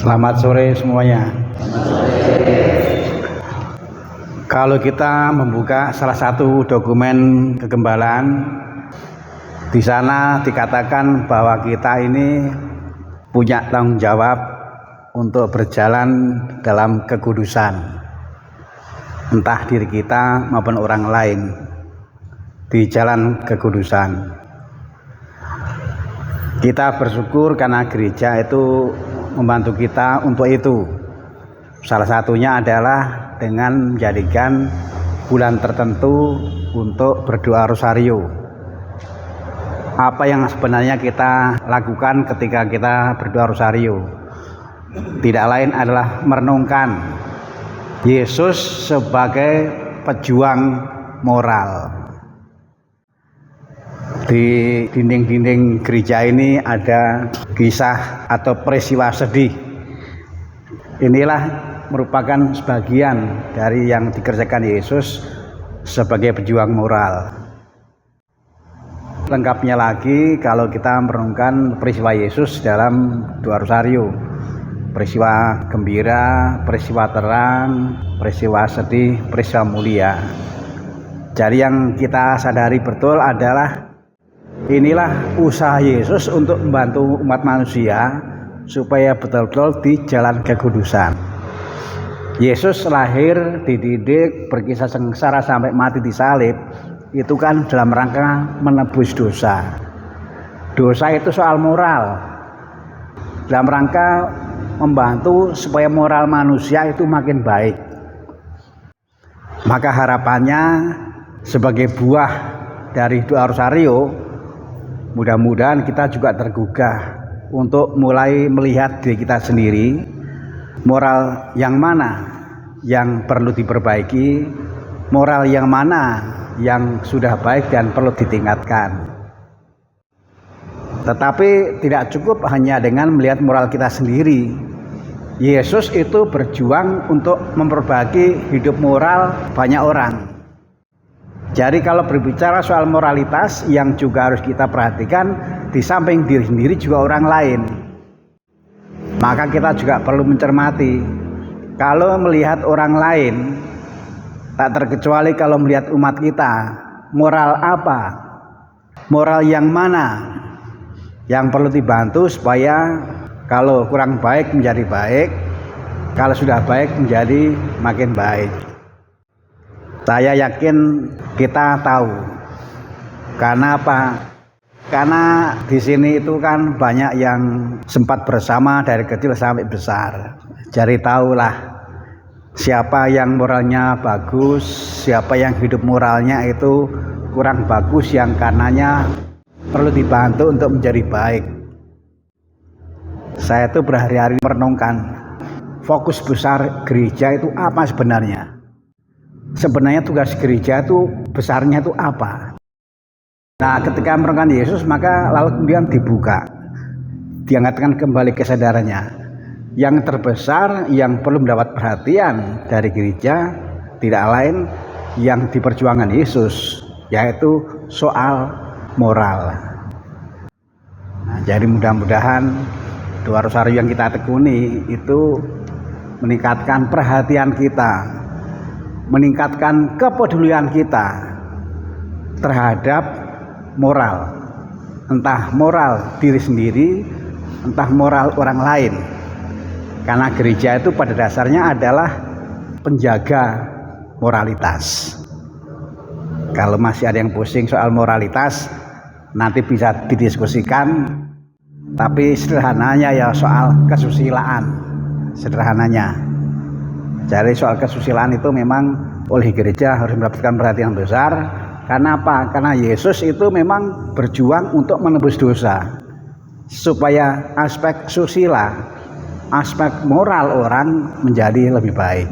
Selamat sore semuanya. Kalau kita membuka salah satu dokumen kegembalaan, di sana dikatakan bahwa kita ini punya tanggung jawab untuk berjalan dalam kekudusan, entah diri kita maupun orang lain di jalan kekudusan. Kita bersyukur karena gereja itu membantu kita untuk itu. Salah satunya adalah dengan menjadikan bulan tertentu untuk berdoa rosario. Apa yang sebenarnya kita lakukan ketika kita berdoa rosario? Tidak lain adalah merenungkan Yesus sebagai pejuang moral. Di dinding-dinding gereja ini ada kisah atau peristiwa sedih. Inilah merupakan sebagian dari yang dikerjakan Yesus sebagai pejuang moral. Lengkapnya lagi kalau kita merenungkan peristiwa Yesus dalam doa rosario. Peristiwa gembira, peristiwa terang, peristiwa sedih, peristiwa mulia. Jadi yang kita sadari betul adalah inilah usaha Yesus untuk membantu umat manusia supaya betul-betul di jalan kekudusan. Yesus lahir, dididik, berkisah sengsara sampai mati di salib, itu kan dalam rangka menebus dosa. Dosa itu soal moral, dalam rangka membantu supaya moral manusia itu makin baik. Maka harapannya sebagai buah dari doa rosario, mudah-mudahan kita juga tergugah untuk mulai melihat diri kita sendiri, moral yang mana yang perlu diperbaiki, moral yang mana yang sudah baik dan perlu ditingkatkan. Tetapi tidak cukup hanya dengan melihat moral kita sendiri. Yesus itu berjuang untuk memperbaiki hidup moral banyak orang. Jadi kalau berbicara soal moralitas yang juga harus kita perhatikan, di samping diri sendiri juga orang lain. Maka kita juga perlu mencermati, kalau melihat orang lain, tak terkecuali kalau melihat umat kita, moral apa? Moral yang mana yang perlu dibantu supaya kalau kurang baik menjadi baik, kalau sudah baik menjadi makin baik. Saya yakin kita tahu. Karena apa? Karena di sini itu kan banyak yang sempat bersama dari kecil sampai besar. Jadi tahulah siapa yang moralnya bagus, siapa yang hidup moralnya itu kurang bagus, yang karenanya perlu dibantu untuk menjadi baik. Saya itu berhari-hari merenungkan fokus besar gereja itu apa sebenarnya. Sebenarnya tugas gereja itu besarnya itu apa? Nah, ketika merenungkan Yesus, maka lalu kemudian dibuka, diangkatkan kembali kesadarannya. Yang terbesar yang perlu mendapat perhatian dari gereja tidak lain yang diperjuangkan Yesus, yaitu soal moral. Nah, jadi mudah-mudahan doa rosario yang kita tekuni itu meningkatkan perhatian kita, meningkatkan kepedulian kita terhadap moral, entah moral diri sendiri, entah moral orang lain. Karena gereja itu pada dasarnya adalah penjaga moralitas. Kalau masih ada yang pusing soal moralitas, nanti bisa didiskusikan, tapi sederhananya ya soal kesusilaan, sederhananya. Jadi soal kesusilaan itu memang oleh gereja harus mendapatkan perhatian besar. Karena apa? Karena Yesus itu memang berjuang untuk menebus dosa, supaya aspek susila, aspek moral orang menjadi lebih baik.